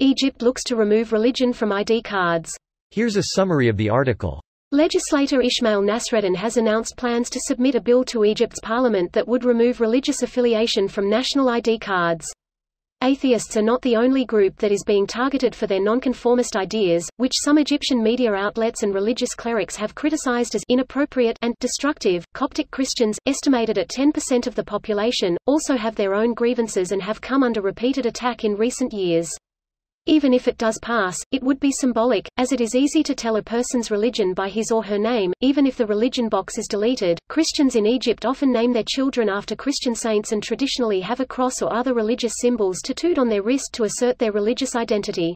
Egypt looks to remove religion from ID cards. Here's a summary of the article. Legislator Ismail Nasreddin has announced plans to submit a bill to Egypt's parliament that would remove religious affiliation from national ID cards. Atheists are not the only group that is being targeted for their nonconformist ideas, which some Egyptian media outlets and religious clerics have criticized as inappropriate and destructive. Coptic Christians, estimated at 10% of the population, also have their own grievances and have come under repeated attack in recent years. Even if it does pass, it would be symbolic, as it is easy to tell a person's religion by his or her name, even if the religion box is deleted. Christians in Egypt often name their children after Christian saints and traditionally have a cross or other religious symbols tattooed on their wrist to assert their religious identity.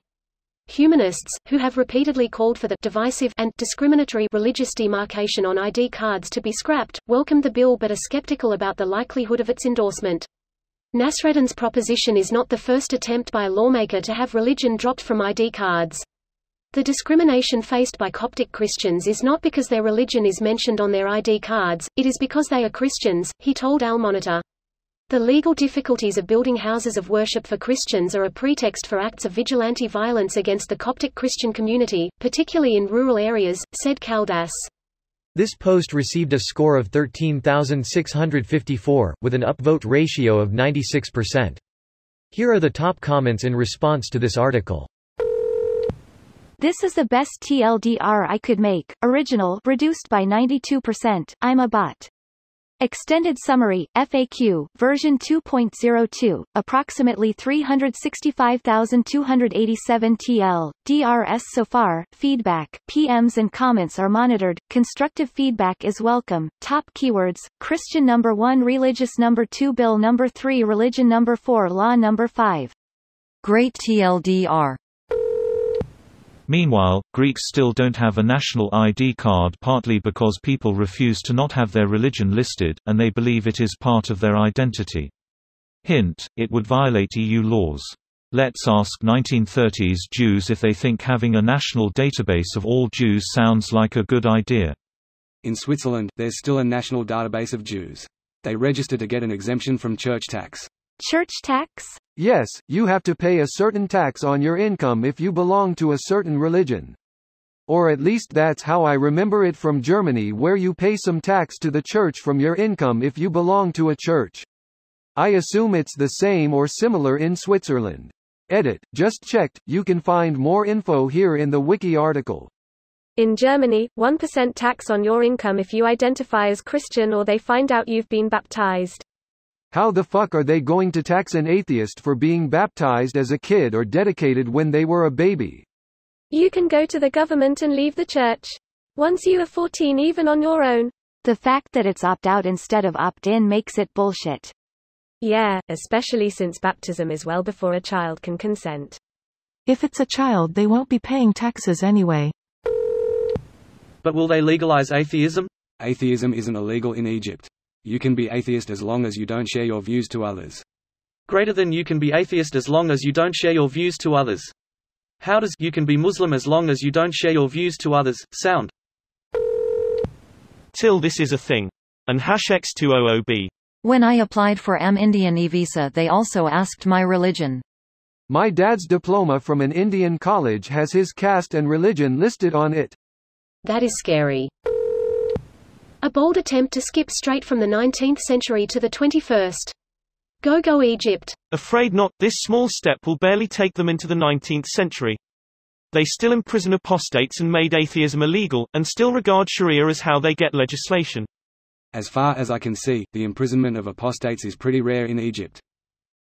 Humanists, who have repeatedly called for the divisive and discriminatory religious demarcation on ID cards to be scrapped, welcomed the bill but are skeptical about the likelihood of its endorsement. Nasreddin's proposition is not the first attempt by a lawmaker to have religion dropped from ID cards. The discrimination faced by Coptic Christians is not because their religion is mentioned on their ID cards, it is because they are Christians, he told Al Monitor. The legal difficulties of building houses of worship for Christians are a pretext for acts of vigilante violence against the Coptic Christian community, particularly in rural areas, said Kaldas. This post received a score of 13,654, with an upvote ratio of 96%. Here are the top comments in response to this article. This is the best TLDR I could make. Original, reduced by 92%. I'm a bot. Extended summary, FAQ, version 2.02, approximately 365,287 TL, DRS so far. Feedback, PMs and comments are monitored. Constructive feedback is welcome. Top keywords: Christian number 1, religious number 2, bill number 3, religion number 4, law number 5. Great TLDR. Meanwhile, Greeks still don't have a national ID card, partly because people refuse to not have their religion listed, and they believe it is part of their identity. Hint: it would violate EU laws. Let's ask 1930s Jews if they think having a national database of all Jews sounds like a good idea. In Switzerland, there's still a national database of Jews. They register to get an exemption from church tax. Church tax? Yes, you have to pay a certain tax on your income if you belong to a certain religion. Or at least that's how I remember it from Germany, where you pay some tax to the church from your income if you belong to a church. I assume it's the same or similar in Switzerland. Edit, just checked, you can find more info here in the wiki article. In Germany, 1% tax on your income if you identify as Christian or they find out you've been baptized. How the fuck are they going to tax an atheist for being baptized as a kid or dedicated when they were a baby? You can go to the government and leave the church. Once you are 14 even on your own. The fact that it's opt-out instead of opt-in makes it bullshit. Yeah, especially since baptism is well before a child can consent. If it's a child, they won't be paying taxes anyway. But will they legalize atheism? Atheism isn't illegal in Egypt. You can be atheist as long as you don't share your views to others. Greater than you can be atheist as long as you don't share your views to others. How does you can be Muslim as long as you don't share your views to others sound? Till this is a thing. And #X200B. When I applied for Indian e-visa, they also asked my religion. My dad's diploma from an Indian college has his caste and religion listed on it. That is scary. A bold attempt to skip straight from the 19th century to the 21st. Go Egypt. Afraid not, this small step will barely take them into the 19th century. They still imprison apostates and made atheism illegal, and still regard Sharia as how they get legislation. As far as I can see, the imprisonment of apostates is pretty rare in Egypt.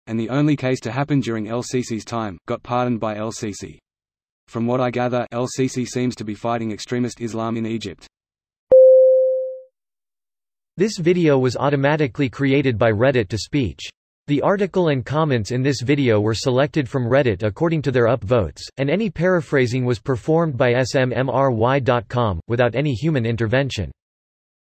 And the only case to happen during El-Sisi's time, got pardoned by El-Sisi. From what I gather, El-Sisi seems to be fighting extremist Islam in Egypt. This video was automatically created by Reddit to speech. The article and comments in this video were selected from Reddit according to their upvotes, and any paraphrasing was performed by SMMRY.com, without any human intervention.